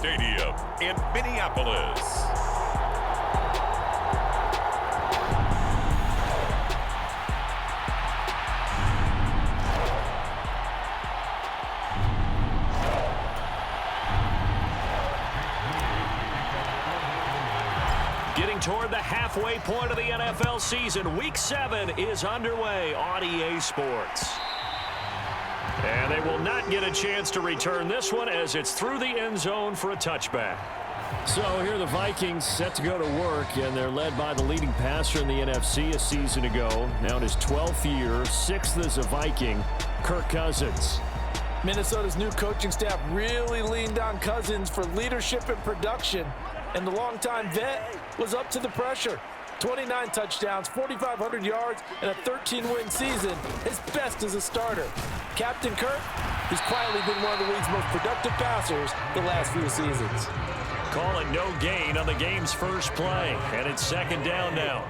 Stadium in Minneapolis. Getting toward the halfway point of the NFL season, Week 7 is underway on EA Sports. And they will not get a chance to return this one as it's through the end zone for a touchback. So here are the Vikings set to go to work, and they're led by the leading passer in the NFC a season ago. Now in his 12th year, 6th as a Viking, Kirk Cousins. Minnesota's new coaching staff really leaned on Cousins for leadership and production, and the longtime vet was up to the pressure. 29 touchdowns, 4,500 yards, and a 13-win season, his best as a starter. Captain Kirk, he's quietly been one of the league's most productive passers the last few seasons. Call it no gain on the game's first play, and it's second down now.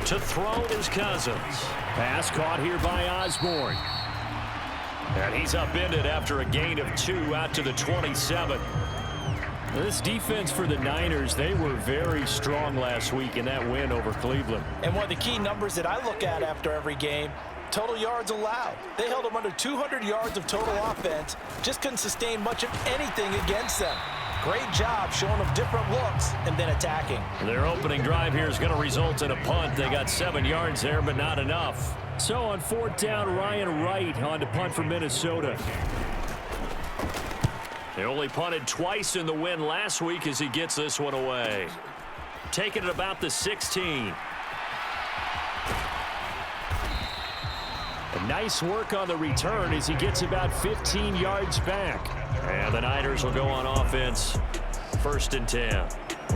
To throw is Cousins. Pass caught here by Osborne. And he's upended after a gain of 2 out to the 27. This defense for the Niners, they were very strong last week in that win over Cleveland. And one of the key numbers that I look at after every game, total yards allowed. They held them under 200 yards of total offense, just couldn't sustain much of anything against them. Great job showing them different looks and then attacking. Their opening drive here is going to result in a punt. They got 7 yards there, but not enough. So on fourth down, Ryan Wright on to punt for Minnesota. They only punted twice in the win last week as he gets this one away. Taking it about the 16. A nice work on the return as he gets about 15 yards back. And the Niners will go on offense. 1st and 10.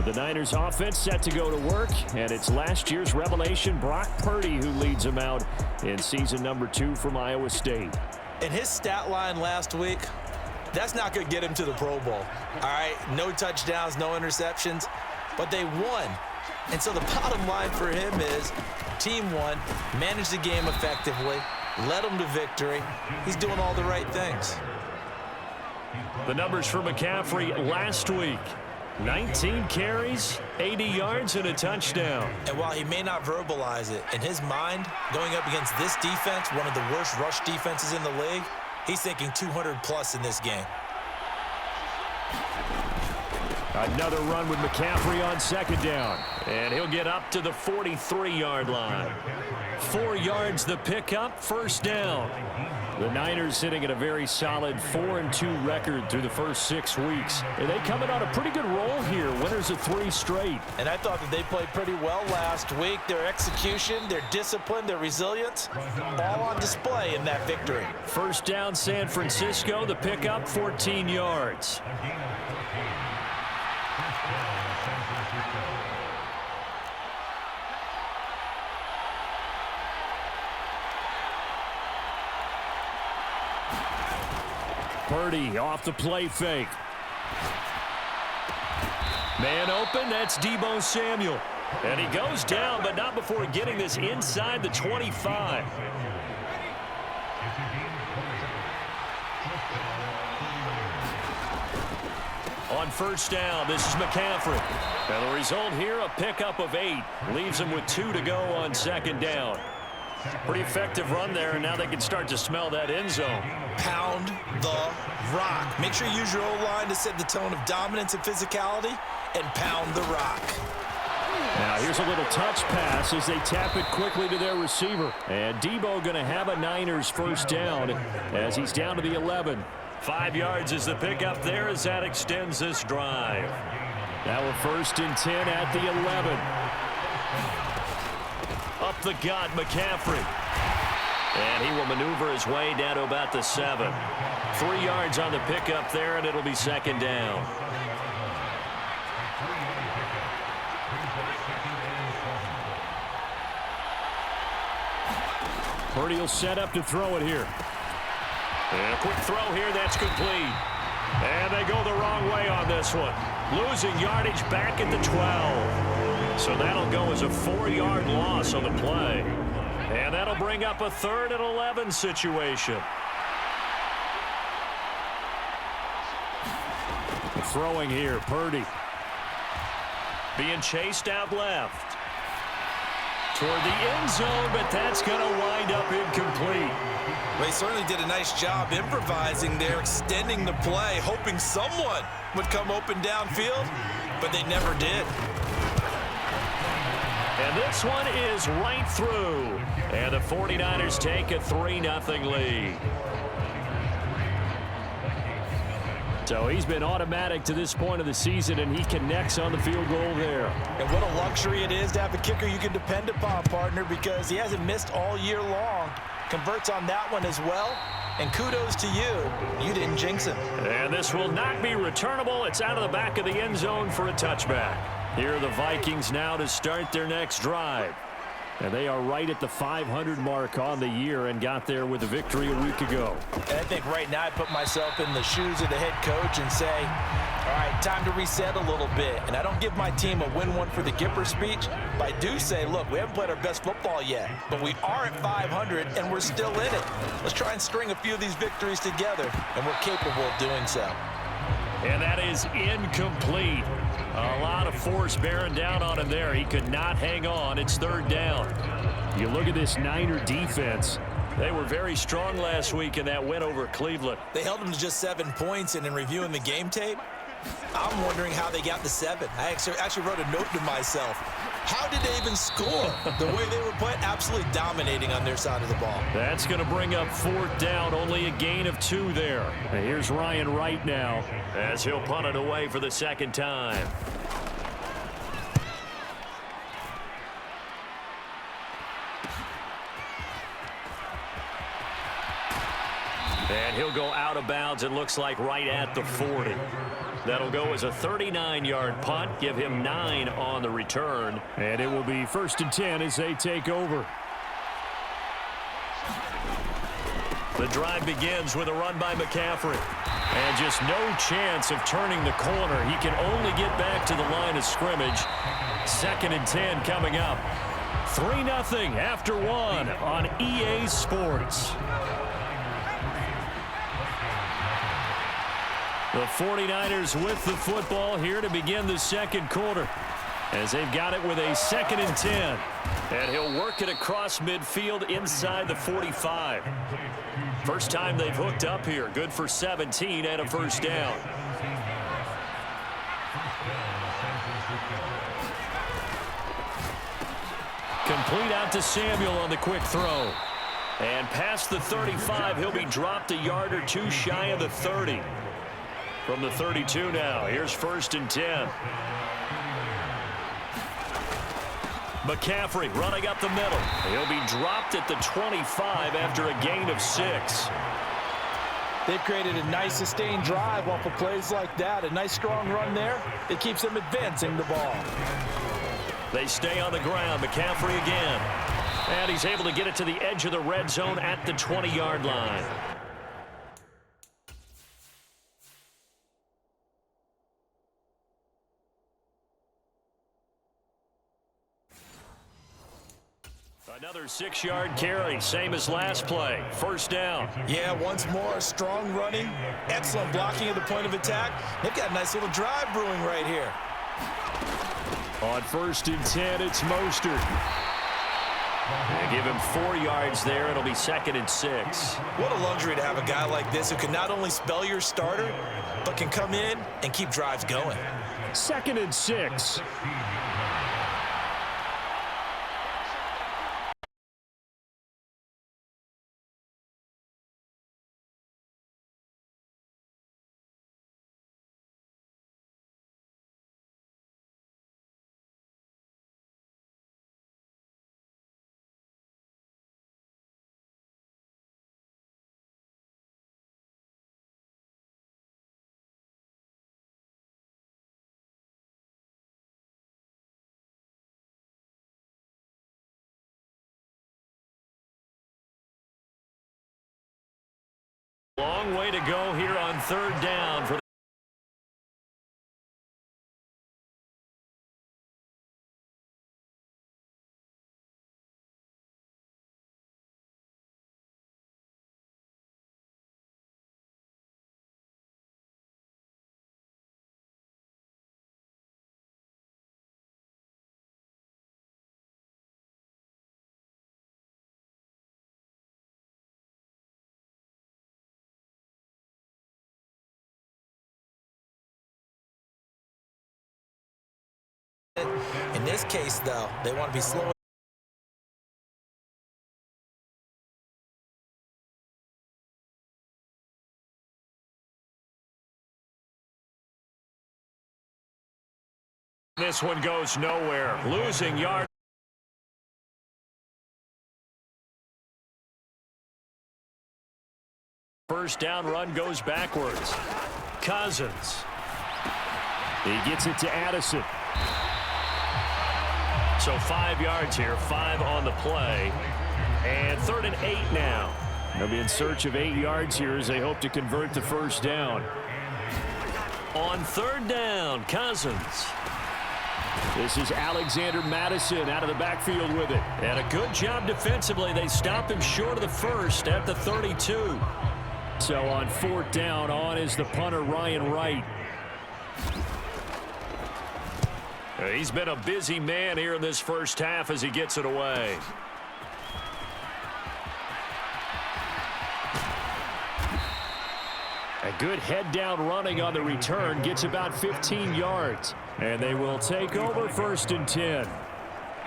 The Niners offense set to go to work, and it's last year's revelation Brock Purdy who leads them out in season number 2 from Iowa State. And his stat line last week, that's not going to get him to the Pro Bowl. All right, no touchdowns, no interceptions, but they won. And so the bottom line for him is team won, managed the game effectively, led them to victory. He's doing all the right things. The numbers for McCaffrey last week. 19 carries, 80 yards, and a touchdown. And while he may not verbalize it, in his mind, going up against this defense, one of the worst rush defenses in the league, he's thinking 200-plus in this game. Another run with McCaffrey on second down. And he'll get up to the 43-yard line. 4 yards the pickup, 1st down. The Niners sitting at a very solid 4-2 record through the first 6 weeks. And they coming on a pretty good roll here, winners of 3 straight. And I thought that they played pretty well last week. Their execution, their discipline, their resilience, all on display in that victory. 1st down San Francisco, the pickup, 14 yards. Purdy off the play fake. Man open, that's Deebo Samuel. And he goes down, but not before getting this inside the 25. On 1st down, this is McCaffrey. And the result here, a pickup of 8. Leaves him with 2 to go on 2nd down. Pretty effective run there, and now they can start to smell that end zone. Pound the rock. Make sure you use your O-line to set the tone of dominance and physicality, and pound the rock. Now here's a little touch pass as they tap it quickly to their receiver. And Deebo going to have a Niners 1st down as he's down to the 11. 5 yards is the pickup there as that extends this drive. Now we're 1st and 10 at the 11. Up the gut, McCaffrey. And he will maneuver his way down to about the 7. 3 yards on the pickup there, and it'll be 2nd down. Purdy will set up to throw it here. And a quick throw here, that's complete. And they go the wrong way on this one. Losing yardage back at the 12. So that'll go as a 4-yard loss on the play. And that'll bring up a 3rd and 11 situation. throwing here. Purdy. Being chased out left. Toward the end zone, but that's going to wind up incomplete. Well, he certainly did a nice job improvising there, extending the play, hoping someone would come open downfield, but they never did. And this one is right through. And the 49ers take a 3-0 lead. So he's been automatic to this point of the season, and he connects on the field goal there. And what a luxury it is to have a kicker you can depend upon, partner, because he hasn't missed all year long. Converts on that one as well. And kudos to you. You didn't jinx him. And this will not be returnable. It's out of the back of the end zone for a touchback. Here are the Vikings now to start their next drive. And they are right at the 500 mark on the year and got there with a victory a week ago. And I think right now I put myself in the shoes of the head coach and say, all right, time to reset a little bit. And I don't give my team a win one for the Gipper speech, but I do say, look, we haven't played our best football yet, but we are at 500 and we're still in it. Let's try and string a few of these victories together, and we're capable of doing so. And that is incomplete. A lot of force bearing down on him there. He could not hang on. It's third down. You look at this Niner defense. They were very strong last week in that win over Cleveland. They held them to just 7 points, and in reviewing the game tape, I'm wondering how they got to 7. I actually wrote a note to myself. How did they even score? The way they were playing, absolutely dominating on their side of the ball. That's going to bring up fourth down, only a gain of 2 there. And here's Ryan Wright now, as he'll punt it away for the second time. And he'll go out of bounds, it looks like right at the 40. That'll go as a 39-yard punt, give him 9 on the return. And it will be 1st and 10 as they take over. The drive begins with a run by McCaffrey. And just no chance of turning the corner. He can only get back to the line of scrimmage. 2nd and 10 coming up. 3-0 after 1 on EA Sports. The 49ers with the football here to begin the second quarter, as they've got it with a 2nd and 10. And he'll work it across midfield inside the 45. First time they've hooked up here. Good for 17 and a first down. Complete out to Samuel on the quick throw. And past the 35, he'll be dropped a yard or 2 shy of the 30. From the 32 now, here's 1st and 10. McCaffrey running up the middle. He'll be dropped at the 25 after a gain of 6. They've created a nice sustained drive off of plays like that. A nice strong run there. It keeps them advancing the ball. They stay on the ground. McCaffrey again. And he's able to get it to the edge of the red zone at the 20-yard line. Another 6-yard carry, same as last play. First down. Yeah, once more, strong running, excellent blocking at the point of attack. They've got a nice little drive brewing right here. On 1st and 10, it's Mostert. They give him 4 yards there. It'll be 2nd and 6. What a luxury to have a guy like this who can not only spell your starter, but can come in and keep drives going. 2nd and 6. Long way to go here on 3rd down for In this case, though, they want to be slow. This one goes nowhere. Losing yard. First down run goes backwards. Cousins. He gets it to Addison. So 5 yards here, 5 on the play. And 3rd and 8 now. They'll be in search of 8 yards here as they hope to convert the first down. On 3rd down, Cousins. This is Alexander Mattison out of the backfield with it. And a good job defensively. They stopped him short of the first at the 32. So on 4th down, on is the punter, Ryan Wright. He's been a busy man here in this first half as he gets it away. A good head down running on the return, gets about 15 yards. And they will take over 1st and 10.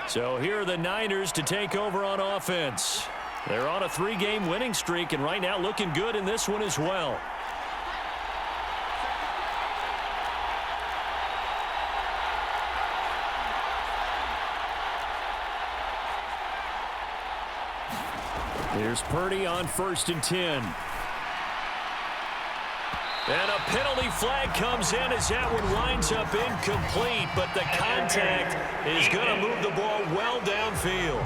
So here are the Niners to take over on offense. They're on a 3-game winning streak and right now looking good in this one as well. Here's Purdy on 1st and 10. And a penalty flag comes in as that one winds up incomplete, but the contact is going to move the ball well downfield.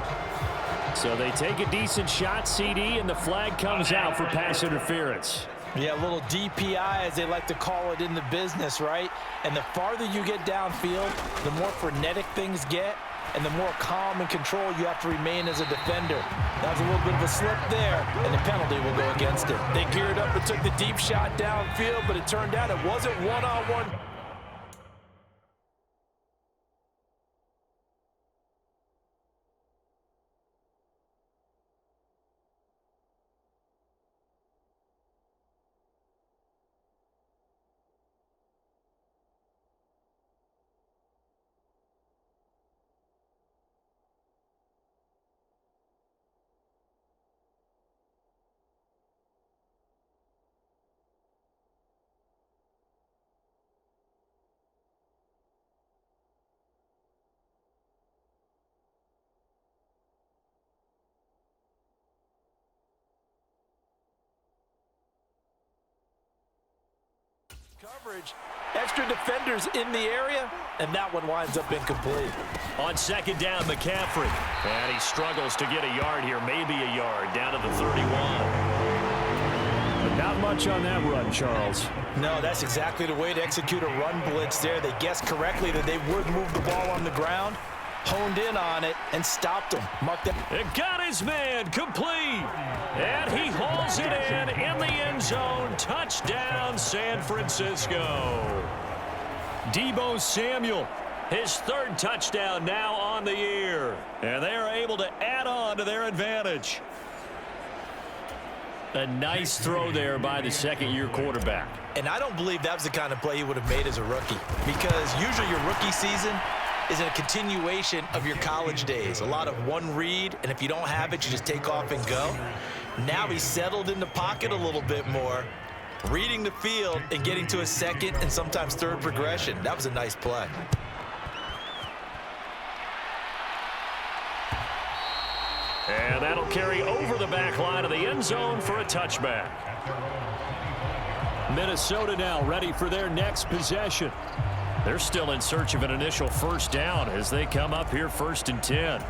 So they take a decent shot, CD, and the flag comes out for pass interference. Yeah, a little DPI, as they like to call it in the business, right? And the farther you get downfield, the more frenetic things get, and the more calm and control you have to remain as a defender. That was a little bit of a slip there, and the penalty will go against it. They geared up and took the deep shot downfield, but it turned out it wasn't one-on-one. Coverage, extra defenders in the area, and that one winds up incomplete. On 2nd down, McCaffrey. And he struggles to get a yard here, maybe a yard, down to the 31. But not much on that run, Charles. No, that's exactly the way to execute a run blitz there. They guessed correctly that they would move the ball on the ground, honed in on it, and stopped him. Mark that. It got his man complete. And he hauls it in the end zone. Touchdown, San Francisco. Deebo Samuel, his 3rd touchdown now on the year. And they are able to add on to their advantage. A nice throw there by the 2nd-year quarterback. And I don't believe that was the kind of play he would have made as a rookie, because usually your rookie season is a continuation of your college days. A lot of one read, and if you don't have it, you just take off and go. Now he's settled in the pocket a little bit more, reading the field and getting to a 2nd and sometimes 3rd progression. That was a nice play. And that'll carry over the back line of the end zone for a touchback. Minnesota now ready for their next possession. They're still in search of an initial first down as they come up here 1st and 10.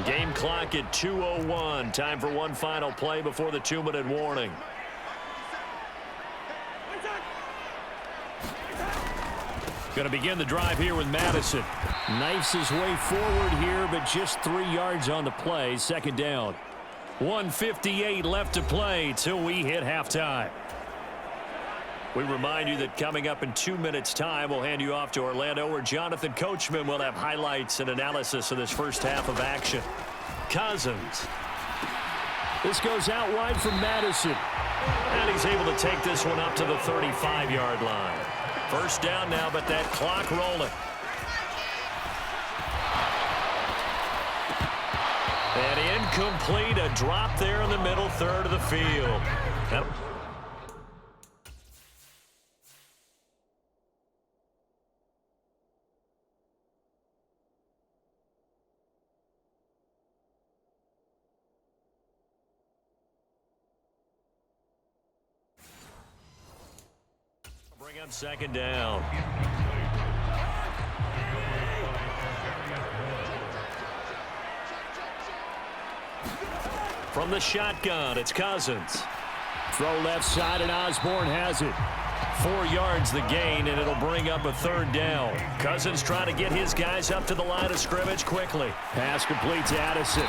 Game clock at 2:01. Time for one final play before the 2-minute warning. Going to begin the drive here with Mattison. Knifes his way forward here, but just 3 yards on the play. 2nd down. 1:58 left to play till we hit halftime. We remind you that coming up in 2 minutes' time, we'll hand you off to Orlando, where Jonathan Coachman will have highlights and analysis of this first half of action. Cousins. This goes out wide from Mattison. And he's able to take this one up to the 35-yard line. First down now, but that clock rolling. And incomplete, a drop there in the middle third of the field. Bring up second down. From the shotgun, it's Cousins. Throw left side, and Osborne has it. 4 yards the gain, and it'll bring up a third down. Cousins trying to get his guys up to the line of scrimmage quickly. Pass complete to Addison.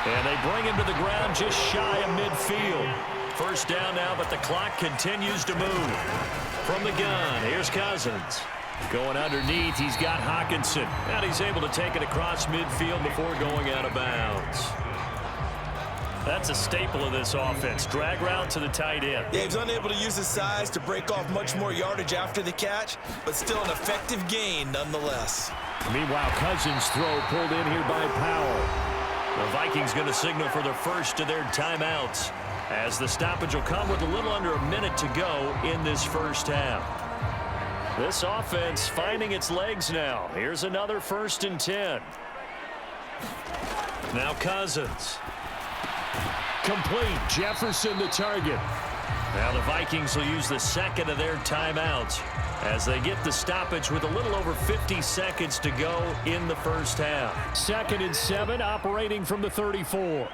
And they bring him to the ground just shy of midfield. First down now, but the clock continues to move. From the gun, here's Cousins. Going underneath, he's got Hockenson. And he's able to take it across midfield before going out of bounds. That's a staple of this offense. Drag route to the tight end. Yeah, he's unable to use his size to break off much more yardage after the catch, but still an effective gain nonetheless. Meanwhile, Cousins' throw pulled in here by Powell. The Vikings going to signal for the first of their timeouts, as the stoppage will come with a little under a minute to go in this first half. This offense finding its legs now. Here's another 1st and 10. Now Cousins. Complete. Jefferson the target. Now the Vikings will use the second of their timeouts as they get the stoppage with a little over 50 seconds to go in the first half. 2nd and 7, operating from the 34.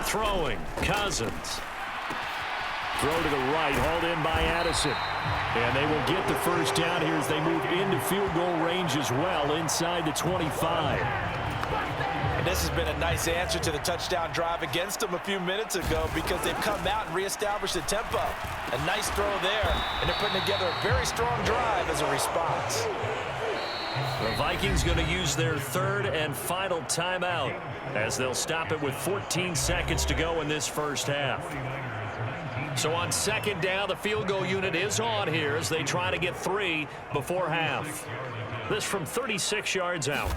Throwing, Cousins. Throw to the right, hauled in by Addison. And they will get the first down here as they move into field goal range as well, inside the 25. And this has been a nice answer to the touchdown drive against them a few minutes ago, because they've come out and reestablished the tempo. A nice throw there, and they're putting together a very strong drive as a response. The Vikings going to use their third and final timeout as they'll stop it with 14 seconds to go in this first half. So on second down, the field goal unit is on here as they try to get 3 before half. This from 36 yards out.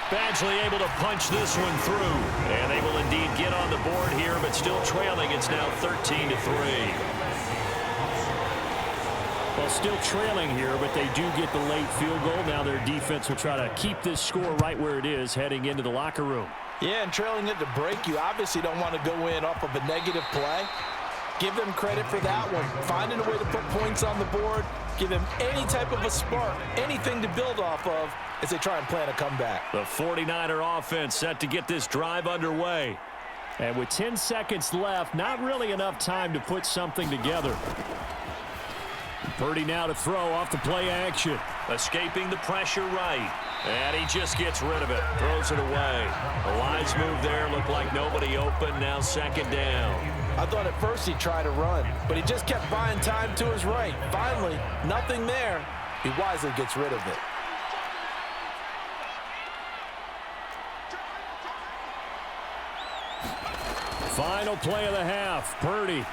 Badgley able to punch this one through. And they will indeed get on the board here, but still trailing. It's now 13-3. Well, still trailing here, but they do get the late field goal. Now their defense will try to keep this score right where it is heading into the locker room. Yeah, and trailing it to break, you obviously don't want to go in off of a negative play. Give them credit for that one. Finding a way to put points on the board, give them any type of a spark, anything to build off of as they try and plan a comeback. The 49er offense set to get this drive underway. And with 10 seconds left, not really enough time to put something together. Purdy now to throw off the play action. Escaping the pressure right. And he just gets rid of it. Throws it away. A wise move there. Looked like nobody open. Now second down. I thought at first he'd try to run, but he just kept buying time to his right. Finally, nothing there. He wisely gets rid of it. Final play of the half. Purdy.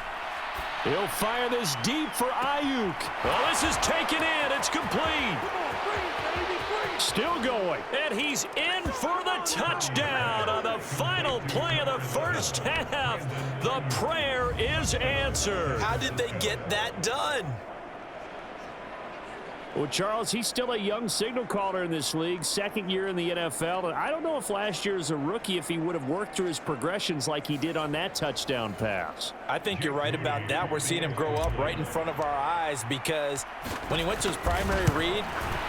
He'll fire this deep for Ayuk. Well, this is taken in. It's complete. Still going. And he's in for the touchdown on the final play of the first half. The prayer is answered. How did they get that done? Well, Charles, he's still a young signal caller in this league, 2nd year in the NFL. And I don't know if last year as a rookie, if he would have worked through his progressions like he did on that touchdown pass. I think you're right about that. We're seeing him grow up right in front of our eyes, because when he went to his primary read,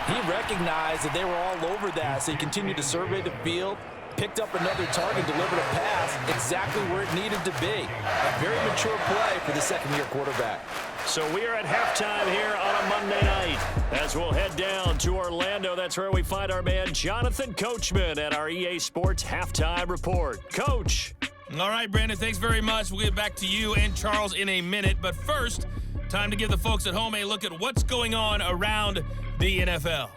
he recognized that they were all over that. So he continued to survey the field, picked up another target, delivered a pass exactly where it needed to be. A very mature play for the 2nd-year quarterback. So we are at halftime here on a Monday night as we'll head down to Orlando. That's where we find our man Jonathan Coachman at our EA Sports Halftime Report. Coach. All right, Brandon, thanks very much. We'll get back to you and Charles in a minute. But first, time to give the folks at home a look at what's going on around the NFL.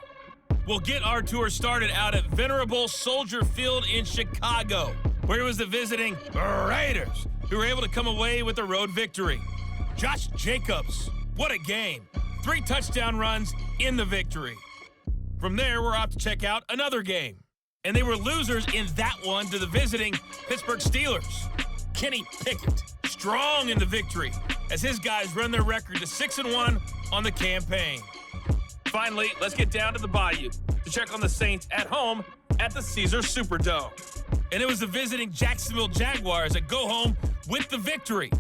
We'll get our tour started out at Venerable Soldier Field in Chicago, where it was the visiting Raiders who were able to come away with a road victory. Josh Jacobs, what a game. 3 touchdown runs in the victory. From there, we're off to check out another game. And they were losers in that one to the visiting Pittsburgh Steelers. Kenny Pickett, strong in the victory as his guys run their record to 6-1 on the campaign. Finally, let's get down to the Bayou to check on the Saints at home at the Caesars Superdome. And it was the visiting Jacksonville Jaguars that go home with the victory.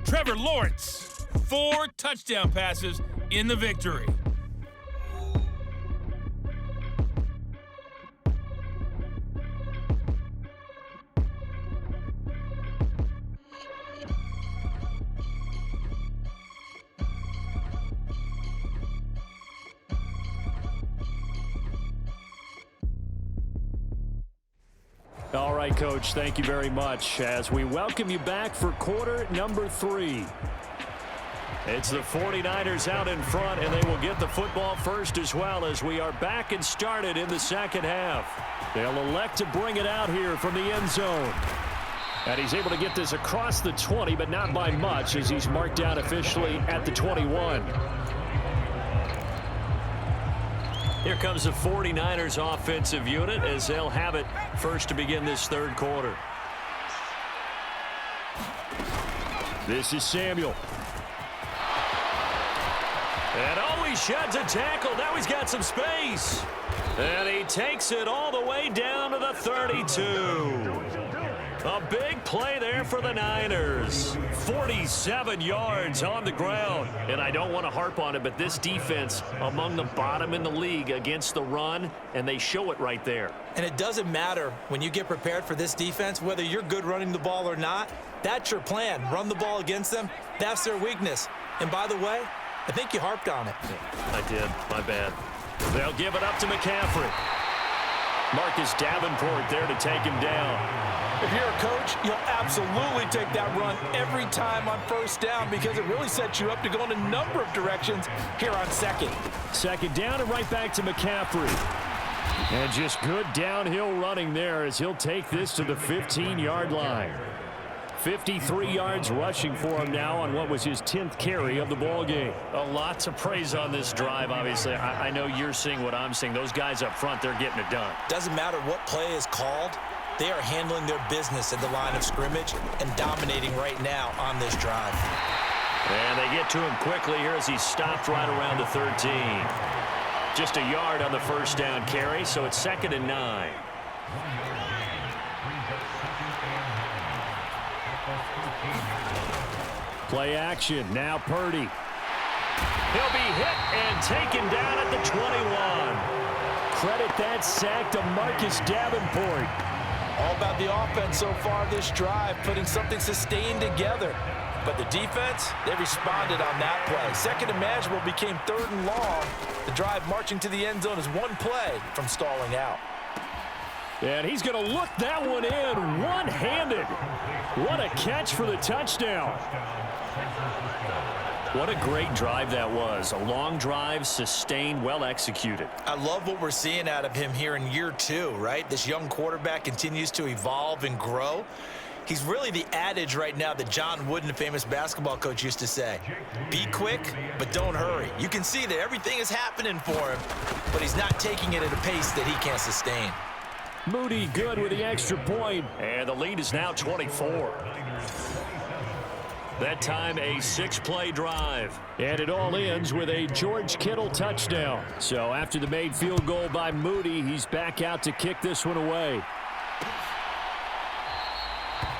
Trevor Lawrence, 4 touchdown passes in the victory. All right, Coach, thank you very much as we welcome you back for quarter number 3. It's the 49ers out in front, and they will get the football first as well as we are back and started in the second half. They'll elect to bring it out here from the end zone. And he's able to get this across the 20, but not by much as he's marked down officially at the 21. Here comes the 49ers offensive unit as they'll have it first to begin this third quarter. This is Samuel. And he sheds a tackle. Now he's got some space. And he takes it all the way down to the 32. A big play there for the Niners. 47 yards on the ground. And I don't want to harp on it, but this defense among the bottom in the league against the run, and they show it right there. And it doesn't matter when you get prepared for this defense, whether you're good running the ball or not, that's your plan. Run the ball against them. That's their weakness. And by the way, I think you harped on it. I did. My bad. They'll give it up to McCaffrey. Marcus Davenport there to take him down. If you're a coach, you'll absolutely take that run every time on first down because it really sets you up to go in a number of directions here on second. Second down and right back to McCaffrey. And just good downhill running there as he'll take this to the 15-yard line. 53 yards rushing for him now on what was his 10th carry of the ball game. A lot to praise on this drive, obviously. I know you're seeing what I'm seeing. Those guys up front, they're getting it done. Doesn't matter what play is called. They are handling their business at the line of scrimmage and dominating right now on this drive. And they get to him quickly here as he stopped right around the 13. Just a yard on the first down carry, so it's 2nd and 9. Play action. Now Purdy. He'll be hit and taken down at the 21. Credit that sack to Marcus Davenport. All about the offense so far this drive, putting something sustained together. But the defense, they responded on that play. Second and manageable became 3rd and long. The drive marching to the end zone is one play from stalling out. And he's going to look that one in one-handed. What a catch for the touchdown. What a great drive that was. A long drive, sustained, well executed. I love what we're seeing out of him here in year 2, right? This young quarterback continues to evolve and grow. He's really the adage right now that John Wooden, the famous basketball coach, used to say. Be quick, but don't hurry. You can see that everything is happening for him, but he's not taking it at a pace that he can't sustain. Moody good with the extra point, and the lead is now 24. That time a 6-play drive. And it all ends with a George Kittle touchdown. So after the made field goal by Moody, he's back out to kick this one away.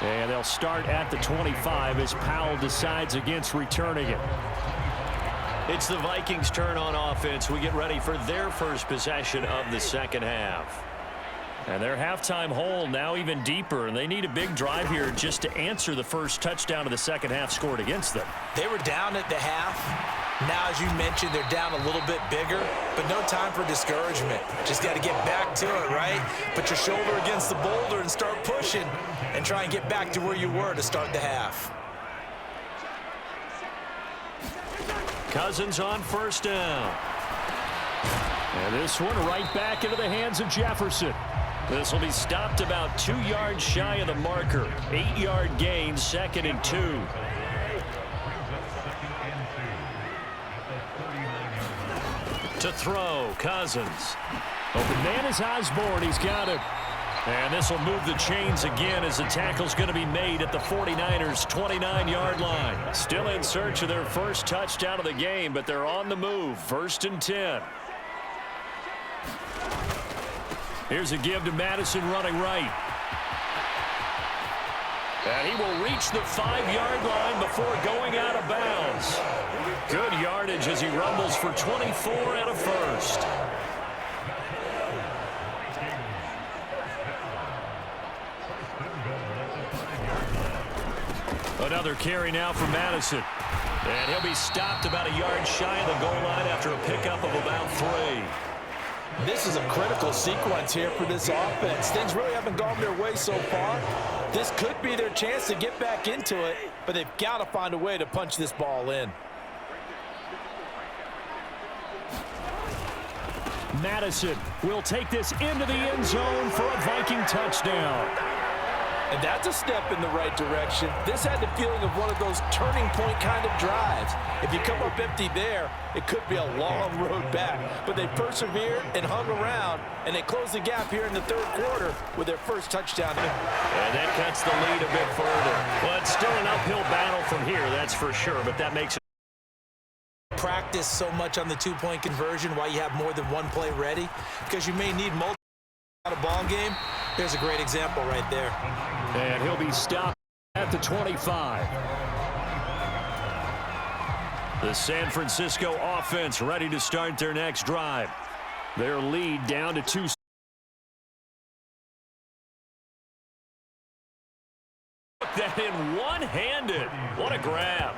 And they'll start at the 25 as Powell decides against returning it. It's the Vikings' turn on offense. We get ready for their first possession of the second half. And their halftime hole now even deeper, and they need a big drive here just to answer the first touchdown of the second half scored against them. They were down at the half. Now, as you mentioned, they're down a little bit bigger, but no time for discouragement. Just got to get back to it, right? Put your shoulder against the boulder and start pushing and try and get back to where you were to start the half. Cousins on first down. And this one right back into the hands of Jefferson. This will be stopped about 2 yards shy of the marker. 8-yard gain, 2nd and 2. To throw, Cousins. Open man is Osborne. He's got it. And this will move the chains again as the tackle's going to be made at the 49ers' 29-yard line. Still in search of their first touchdown of the game, but they're on the move. 1st and 10. Here's a give to Madison running right. And he will reach the 5-yard line before going out of bounds. Good yardage as he rumbles for 24 and a first. Another carry now for Madison. And he'll be stopped about a yard shy of the goal line after a pickup of about 3. This is a critical sequence here for this offense. Things really haven't gone their way so far. This could be their chance to get back into it, but they've got to find a way to punch this ball in. Madison will take this into the end zone for a Viking touchdown. And that's a step in the right direction. This had the feeling of one of those turning point kind of drives. If you come up empty there, it could be a long road back. But they persevered and hung around, and they closed the gap here in the 3rd quarter with their first touchdown. And that cuts the lead a bit further. Well, it's still an uphill battle from here, that's for sure, but that makes it. Practice so much on the 2-point conversion, why you have more than one play ready, because you may need multiple out of ball game. There's a great example right there. And he'll be stopped at the 25. The San Francisco offense ready to start their next drive. Their lead down to 2. That in one-handed. What a grab.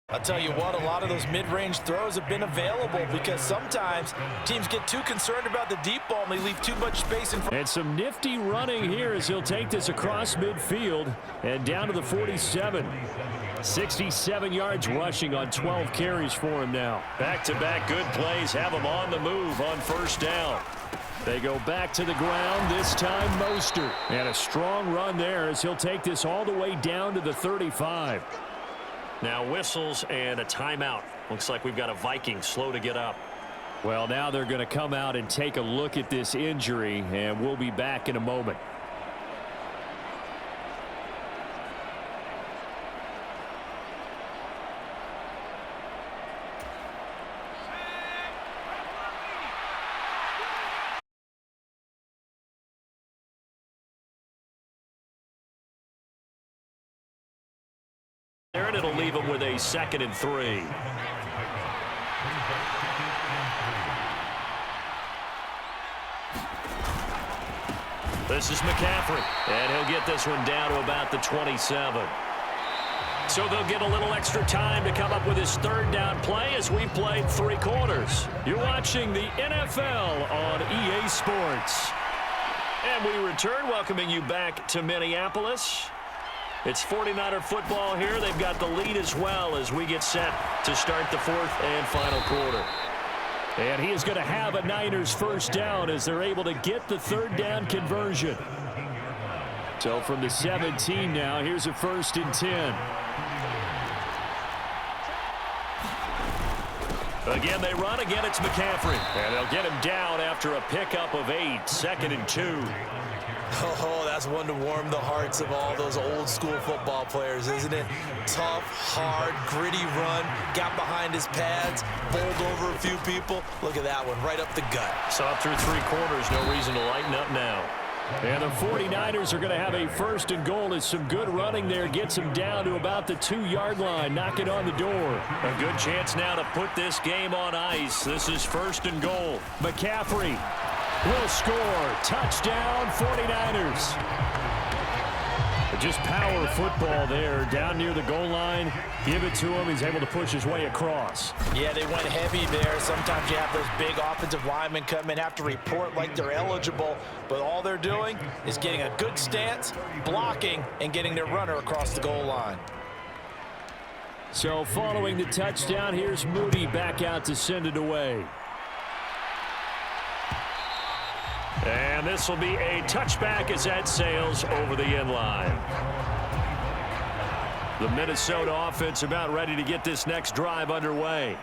I'll tell you what, a lot of those mid-range throws have been available because sometimes teams get too concerned about the deep ball and they leave too much space in front. And some nifty running here as he'll take this across midfield and down to the 47. 67 yards rushing on 12 carries for him now. Back-to-back good plays have him on the move on 1st down. They go back to the ground, this time Mostert. And a strong run there as he'll take this all the way down to the 35. Now whistles and a timeout. Looks like we've got a Viking slow to get up. Well, now they're going to come out and take a look at this injury, and we'll be back in a moment. And it'll leave them with a 2nd and 3. This is McCaffrey, and he'll get this one down to about the 27. So they'll get a little extra time to come up with his 3rd down play as we played 3 quarters. You're watching the NFL on EA Sports. And we return, welcoming you back to Minneapolis. It's 49er football here. They've got the lead as well as we get set to start the 4th and final quarter. And he is going to have a Niners 1st down as they're able to get the 3rd down conversion. So from the 17 now, here's a 1st and 10. Again, they run. Again, it's McCaffrey. And they'll get him down after a pickup of 8. 2nd and 2. Oh, that's one to warm the hearts of all those old school football players, isn't it? Tough, hard, gritty run, got behind his pads, bowled over a few people. Look at that one, right up the gut. So up through 3 quarters, no reason to lighten up now. And the 49ers are going to have a 1st and goal as some good running there gets them down to about the 2-yard line, knocking on the door. A good chance now to put this game on ice. This is 1st and goal. McCaffrey will score. Touchdown, 49ers. Just power football there down near the goal line. Give it to him. He's able to push his way across. Yeah, they went heavy there. Sometimes you have those big offensive linemen come in, have to report like they're eligible, but all they're doing is getting a good stance, blocking, and getting their runner across the goal line. So following the touchdown, here's Moody back out to send it away. And this will be a touchback as that sails over the end line. The Minnesota offense about ready to get this next drive underway.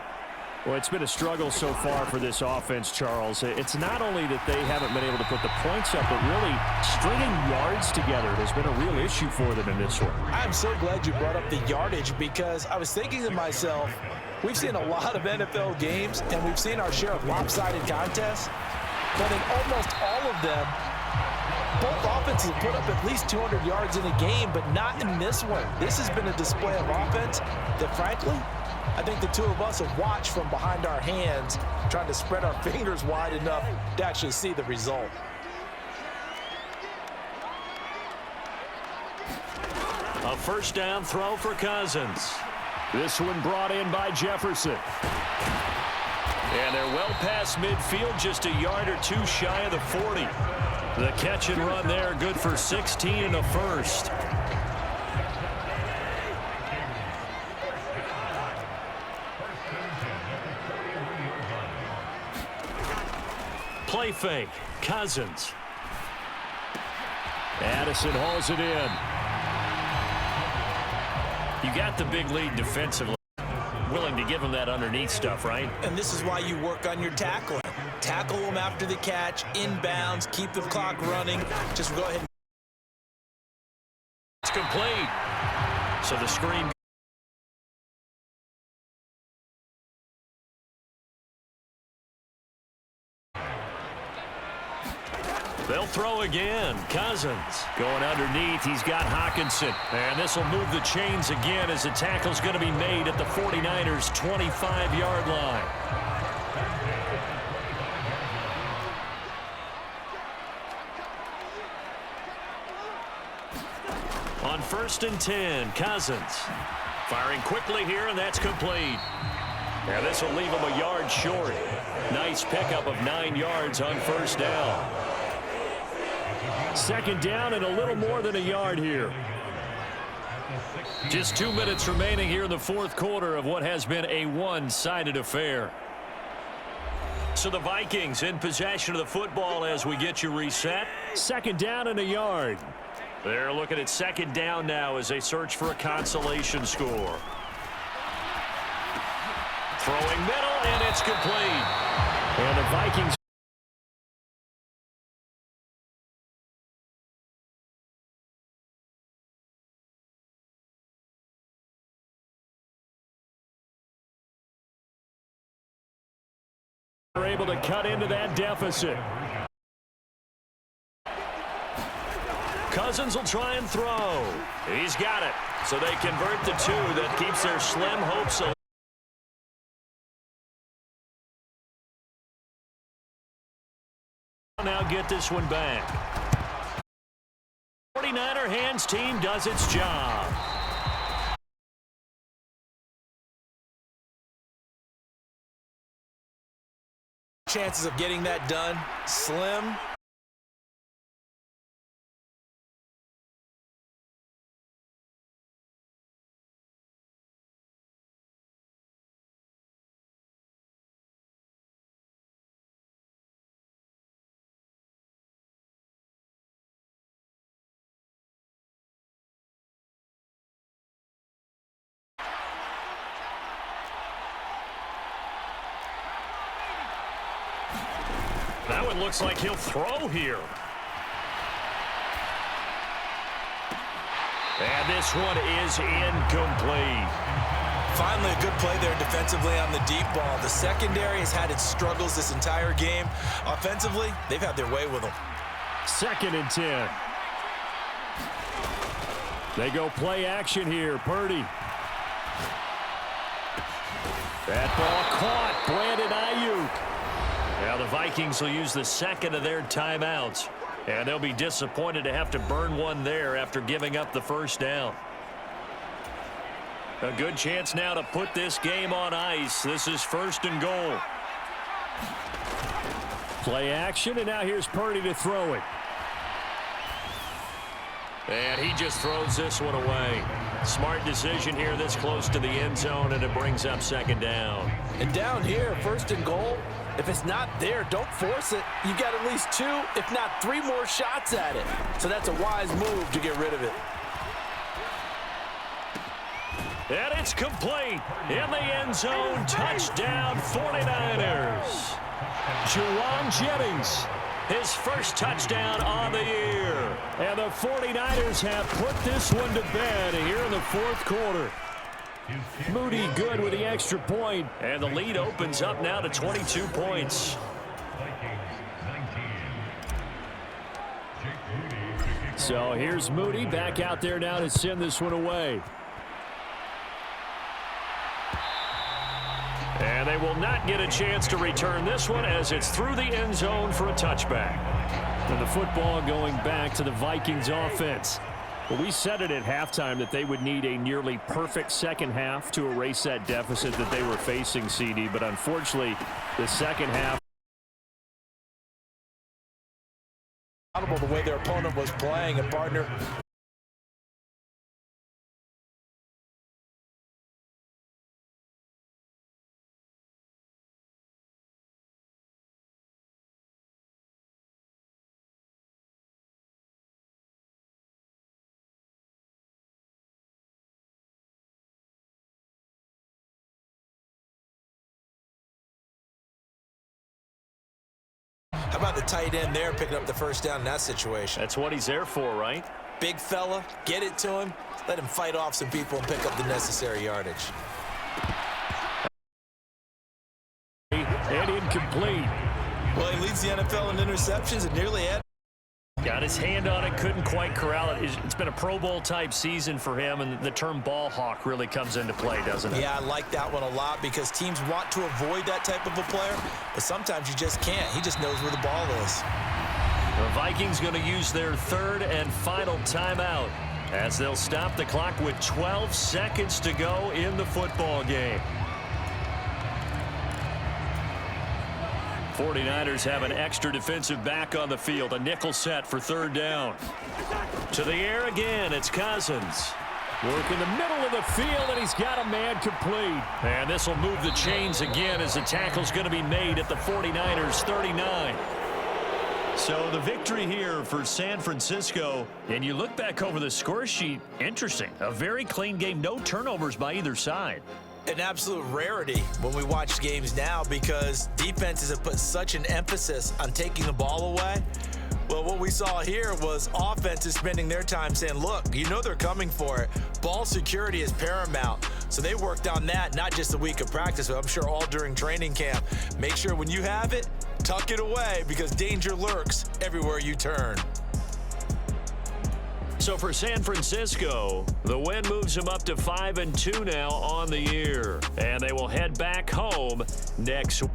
Well, it's been a struggle so far for this offense, Charles. It's not only that they haven't been able to put the points up, but really stringing yards together has been a real issue for them in this one. I'm so glad you brought up the yardage because I was thinking to myself, we've seen a lot of NFL games and we've seen our share of lopsided contests, but in almost all of them, both offenses put up at least 200 yards in a game, but not in this one. This has been a display of offense that, frankly, I think the two of us have watched from behind our hands, trying to spread our fingers wide enough to actually see the result. A first down throw for Cousins. This one brought in by Jefferson. And they're well past midfield, just a yard or two shy of the 40. The catch and run there, good for 16 and a first. Play fake, Cousins. Addison hauls it in. You got the big lead defensively. Willing to give him that underneath stuff, right? And this is why you work on your tackling. Tackle them after the catch, inbounds, keep the clock running. Just go ahead. It's complete. So the screen. They'll throw again. Cousins going underneath. He's got Hockenson. And this will move the chains again as the tackle's going to be made at the 49ers' 25-yard line. On 1st and 10, Cousins firing quickly here, and that's complete. And this will leave him a yard short. Nice pickup of 9 yards on first down. Second down and a little more than a yard here. Just 2 minutes remaining here in the fourth quarter of what has been a one-sided affair. So the Vikings in possession of the football as we get you reset. Second down and a yard. They're looking at second down now as they search for a consolation score. Throwing middle, and it's complete. And the Vikings are able to cut into that deficit. Cousins will try and throw. He's got it. So they convert the two. That keeps their slim hopes alive. Now get this one back. 49er hands team does its job. Chances of getting that done, slim. That one looks like he'll throw here. And this one is incomplete. Finally, a good play there defensively on the deep ball. The secondary has had its struggles this entire game. Offensively, they've had their way with them. 2nd and 10. They go play action here. Purdy. That ball caught. Brandon Ayuk. Now the Vikings will use the second of their timeouts. And they'll be disappointed to have to burn one there after giving up the first down. A good chance now to put this game on ice. This is 1st and goal. Play action, and now here's Purdy to throw it. And he just throws this one away. Smart decision here this close to the end zone, and it brings up 2nd down. And down here, 1st and goal, if it's not there, don't force it. You've got at least 2, if not 3 more shots at it. So that's a wise move to get rid of it. And it's complete. In the end zone, touchdown 49ers. Juwan Jennings, His first touchdown on the year. and the 49ers have put this one to bed here in the fourth quarter. Moody good with the extra point. And the lead opens up now to 22 points. So here's Moody back out there now to send this one away. And they will not get a chance to return this one as it's through the end zone for a touchback. And the football going back to the Vikings offense. Well, we said it at halftime that they would need a nearly perfect second half to erase that deficit that they were facing, CD. But unfortunately, the second half. The way their opponent was playing, and partner. How about the tight end there picking up the first down in that situation? That's what he's there for, right? Big fella, get it to him, let him fight off some people and pick up the necessary yardage. And incomplete. Well, he leads the NFL in interceptions and nearly had. Got his hand on it, couldn't quite corral it. It's been a Pro Bowl type season for him, and the term ball hawk really comes into play, doesn't it? Yeah, I like that one a lot because teams want to avoid that type of a player, but sometimes you just can't. He just knows where the ball is. The Vikings going to use their third and final timeout as they'll stop the clock with 12 seconds to go in the football game. 49ers have an extra defensive back on the field. A nickel set for third down. To the air again, it's Cousins. Work in the middle of the field, and he's got a man complete. And this will move the chains again as the tackle's going to be made at the 49ers 39. So the victory here for San Francisco. And you look back over the score sheet, interesting. A very clean game, no turnovers by either side. An absolute rarity when we watch games now because defenses have put such an emphasis on taking the ball away. Well, what we saw here was offenses spending their time saying, look, you know they're coming for it. Ball security is paramount. So they worked on that, not just a week of practice, but I'm sure all during training camp. Make sure when you have it, tuck it away because danger lurks everywhere you turn. So for San Francisco, the win moves them up to 5-2 now on the year. And they will head back home next week.